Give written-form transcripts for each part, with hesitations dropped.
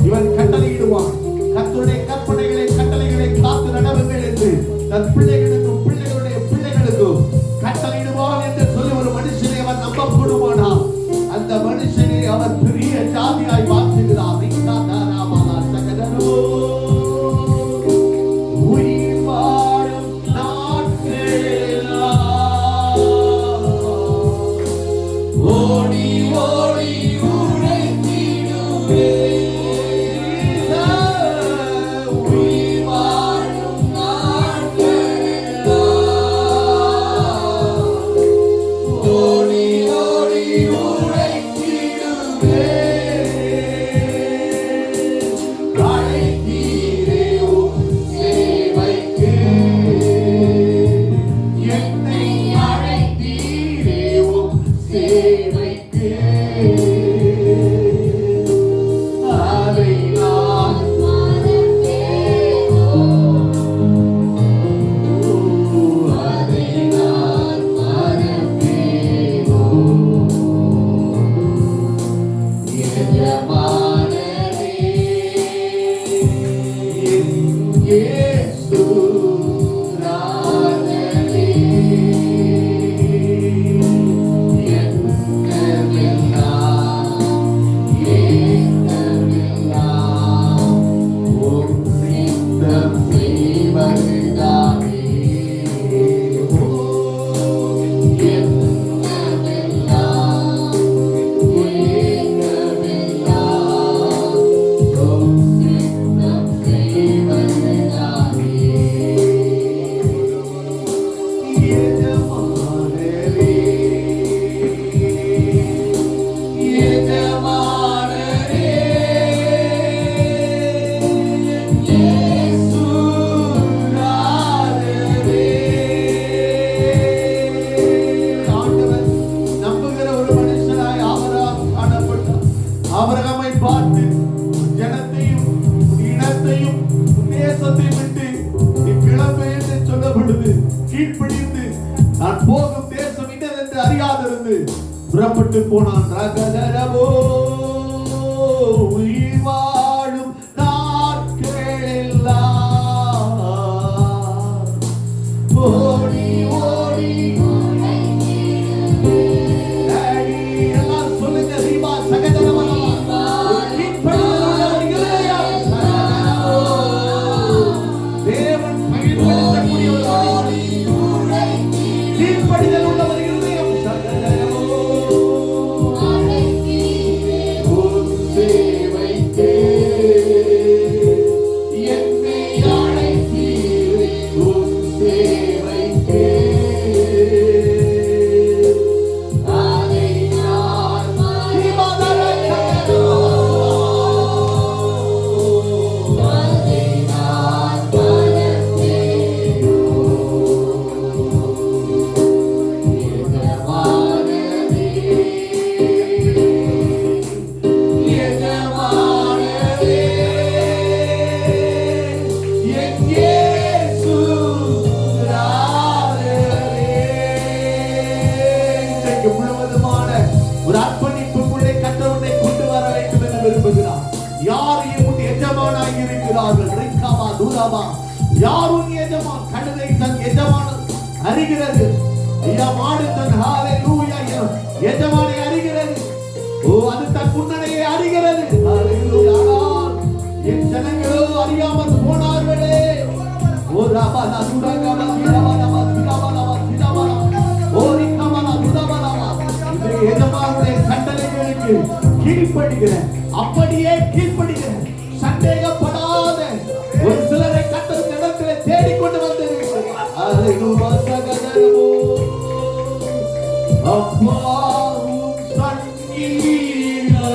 இவன் கட்டளையிடுவான். கர்த்தருடைய கற்பனைகளை கட்டளைகளை காத்து நடவுங்கள் என்று தன் பிள்ளைகளுக்கும் பிள்ளைகளுடைய பிள்ளைகளுக்கும் கட்டளையிடுவான் என்று சொல்லி ஒரு மனுஷனை அவன் நம்பப்படுவானா, அந்த மனுஷனை அவர் பெரிய ஜாதியாய் மாற்றுகிறார். பேசாதிருந்து புறப்பட்டு போனான். ரகதரவோ உயிர் வாழும் நாட்களெல்லாம் ஓடி ஓடி எல்லாம் சொல்லுங்க. தீபா சகதரவா தேவன் பகிர்ந்தளிக்கக்கூடிய ஒரு கீழ்ப்படிதல் உள்ளவர் இருதயம். சேவைக்கே என்னை அழைத்தீரே உம் சேவைக்கே அதை நான் முழுவதுமான ஒரு அர்ப்பணிப்புக்குள்ளே கர்த்தருடைய கொண்டு வர வேண்டும் என்று விரும்புகிறார். யார் உன் எஜமானாய் இருக்கிறார்கள்? ரிக்காமா தூராமா யார் உன் எஜமான்? கழுதை தன் எஜமான் அறிகிறது. ஐயா மாடு தன் ஹalleluya எஜமானை அறிகிறது. ஓ அது தன் முன்னணையை அறிகிறது. ஹalleluya. என் ஜனங்களோ அறியாமல் போனார்களே. ஓ ராபாலா துரகமா திரவாலா திரவாலா திரவாலா ஓ ரிக்காமா துரவாலா எஜமானுடைய கட்டளைகளுக்கு கீழ்ப்படிகிற, அப்படியே கீழ்ப்படிகிற, சந்தேகப்படாத ஒரு சிலரை கர்த்தர் இடத்திலே தேடிக்கொண்டு வந்திருக்கிறார். அப்பாவும் சங்கீதா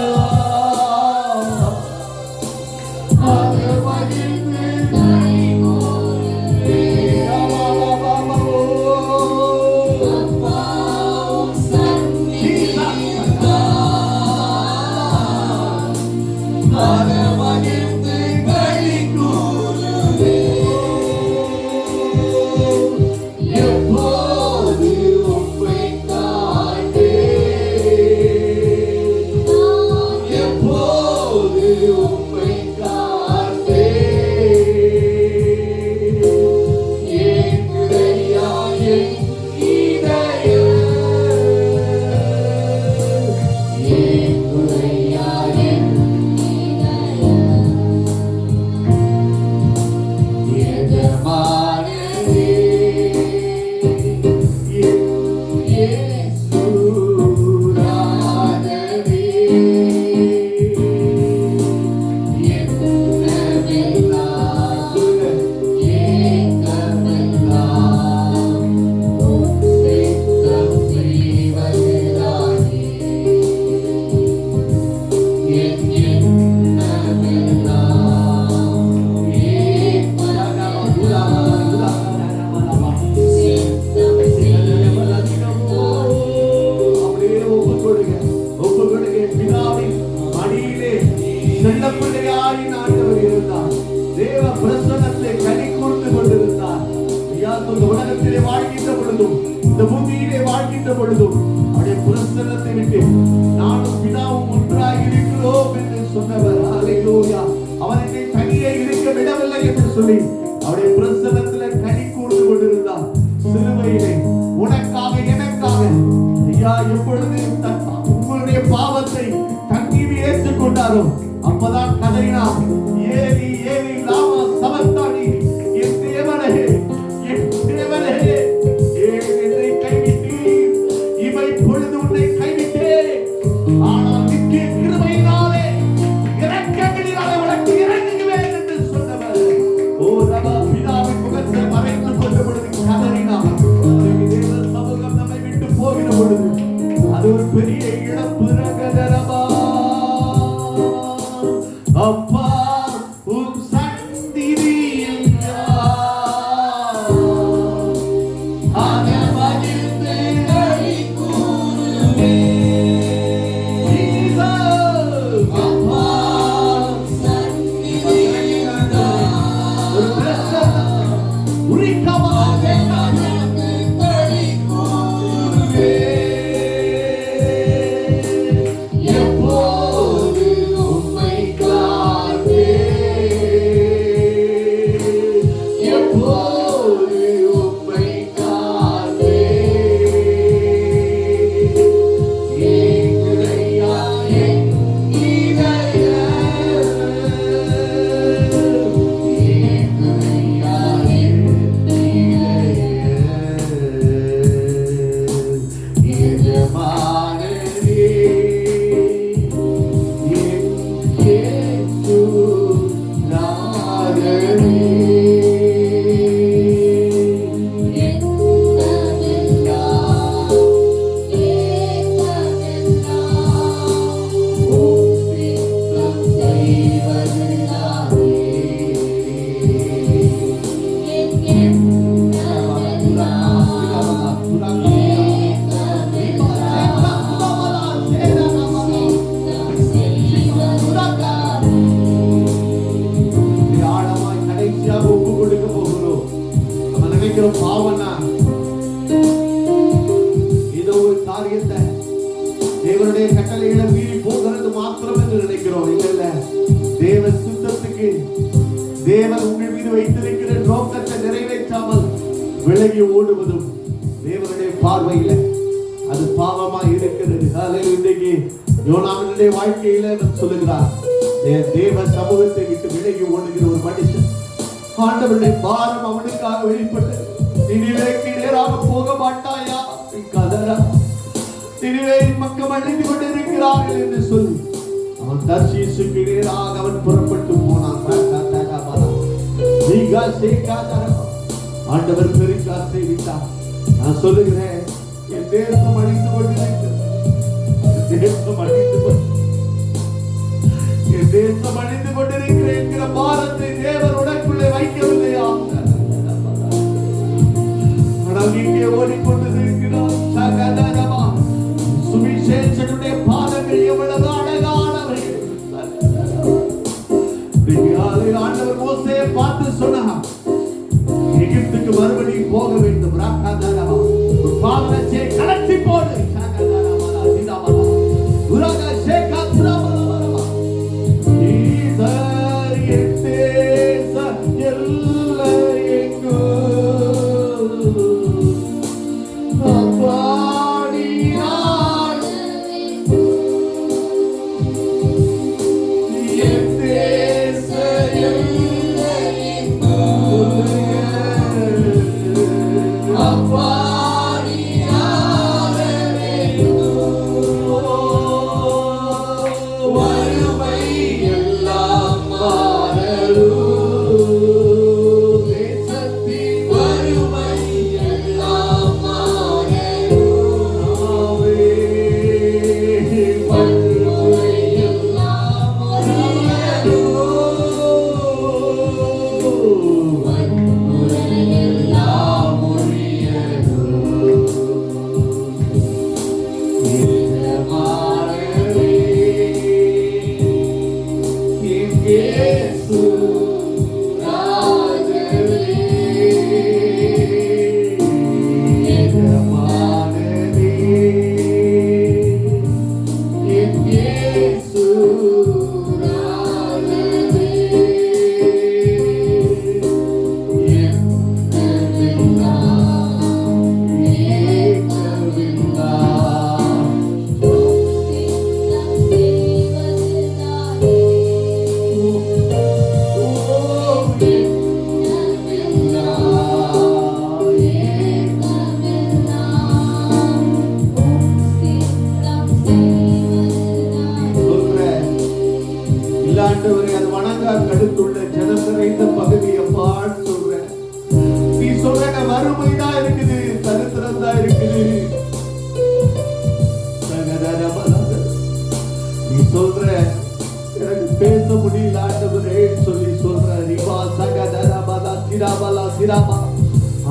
அப்பதான் கதறினார். ஏலி ஏலி லாமா சபக்தானி என் தேவனே என்னை கைவிட்டீர். இவை பொழுது உன்னை கைவிட்டேன். ஆனால் நித்திய கிருபையினாலே இரக்கங்களினாலே உனக்கு இறங்குவேன் என்று சொன்னவர். ஓ ரபா பிதாவின் முகத்தை மறைத்துக் கொண்ட பொழுது கதறினார். தேவ சமூகம் நம்மை விட்டு போகிற பொழுது அது ஒரு பெரிய இழப்பு. ரகதரபா அப்பா உம் சந்நிதியில் ஆனமகிழ்ந்து களி கூறுவேன். அப்பா சந்நிதியில் ஒரு பிரசன்னம் உரிக்கமாக களி கூறுவேன். காரியத்தை தேவனுடைய கட்டளைகளை மீறி போகிறது மாத்திரம் என்று நினைக்கிறோம். இல்ல, தேவ சுத்தத்துக்கு தேவன் உங்கள் மீது வைத்திருக்கிற நோக்கத்தை நிறைவேற்றாமல் விலகி ஓடுவதும் தேவனுடைய பார்வையில அது பாவமா இருக்கிறது. இன்றைக்கு யோனாவினுடைய வாழ்க்கையில சொல்லுகிறார், தேவ சமூகத்தை விட்டு விலகி ஓடுகிற ஒரு மனுஷன் ஆண்டவருடைய பாரம் அவனுக்காக வெளிப்பட்டு, நினிவேக்கு நேராக போக மாட்டாயா, நினிவேயின் மக்கள் அழிந்து கொண்டிருக்கிறார்கள் என்று சொல்லி அவன் தர்ஷீசுக்கு நேராக அவன் புறப்பட்டு போனான். ஆண்டவர் பெருங்காற்றை விட்டார். நான் சொல்லுகிறேன், என் தேசம் அழிந்து கொண்டிருக்கிறது, என் தேசம் அழிந்து கொண்டிருக்கிறேன் என்கிற பாரத்தை தேவன் உனக்குள்ளே வைக்கவில்லையா? ஆனால் இங்கே ஓடிக்கொண்டிருக்கிறார். சகதரமா சுவிசேஷனுடைய பாதங்கள் எவ்வளவு அழகானவை. ஆண்டவர் மோசேயை பார்த்து சொன்னார், எகிப்துக்கு மறுபடியும் போக வேண்டும். பாதத்தை கலத்தி போடு.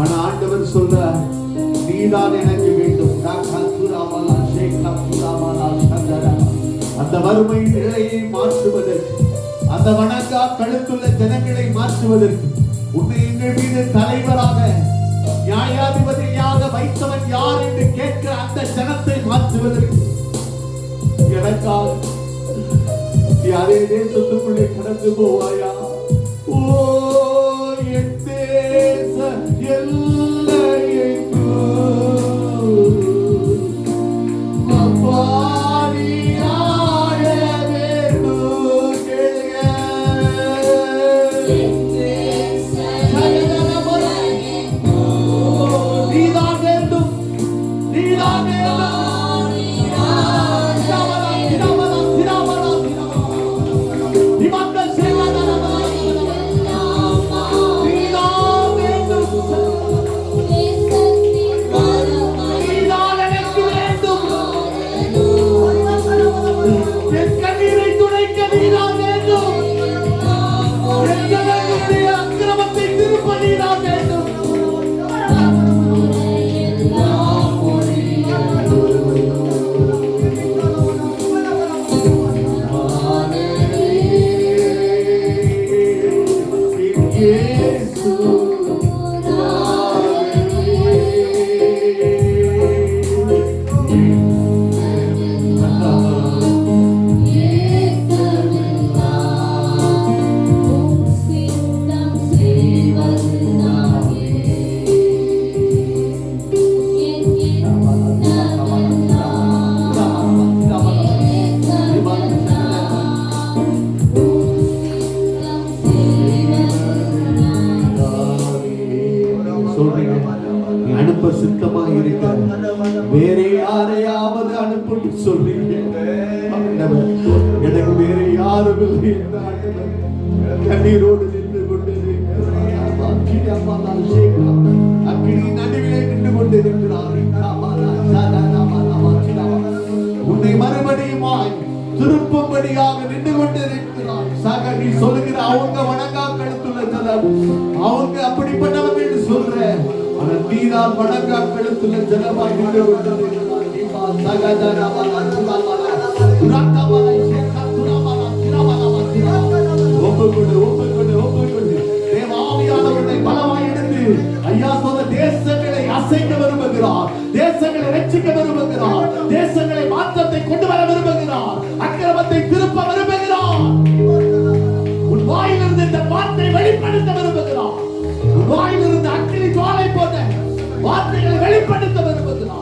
ஆனா ஆண்டவர் சொல்றார், நீதான் எனக்கு வேண்டும். அந்த வறுமை நிலையை மாற்றுவதற்கு, அந்த வணங்கா கழுத்துள்ள ஜனங்களை மாற்றுவதற்கு, உன்னை எங்கள் மீது தலைவராக நியாயாதிபதியாக வைத்தவன் யார் என்று கேட்கிற அந்த ஜனத்தை மாற்றுவதற்கு எனக்காக யாரே தேசத்துக்குள்ளே கடந்து போவாயா? ஓ என் தேச எல்லையெங்கும் Dimanda seva da சொல்றீங்க நீ அனுப்ப சித்தமா இருக்க வேற யாரையாவது அனுப்ப சொல்றீங்க. எனக்கு வேற யாரும் இல்லை. கண்ணீரோடு நின்று கொண்டிருக்கிறார். அக்கினி நடுவிலே நின்று கொண்டிருக்கிறார். உன்னை மறுபடியுமாய் திருப்பும்படியாக நின்று கொண்டிருக்கிறார். சக நீ சொல்லுகிற அவங்க வணங்கா கழுத்துள்ள ஜலம், அவங்க அப்படிப்பட்டவங்க என்று சொல்ற, ஆனால் நீதான் வணங்கா கழுத்துள்ள ஜலமாய் நின்று கொண்டிருக்கிறார். தேவாவியானவரை பலமாய் எடுத்து ஐயா சொல்ல தேசங்களை அசைக்க விரும்புகிறார், தேசங்களை ரட்சிக்க விரும்புகிறார், தேசங்களை மாற்றத்தை கொண்டு வர விரும்புகிறார், அக்கிரமத்தை திருப்ப விரும்புகிறார். உன் வாயிலிருந்து இந்த வார்த்தை வெளிப்படுத்த விரும்புகிறார். உன் வாயிலிருந்து அக்கினி ஜுவாலை போன்ற வார்த்தைகளை வெளிப்படுத்த விரும்புகிறார்.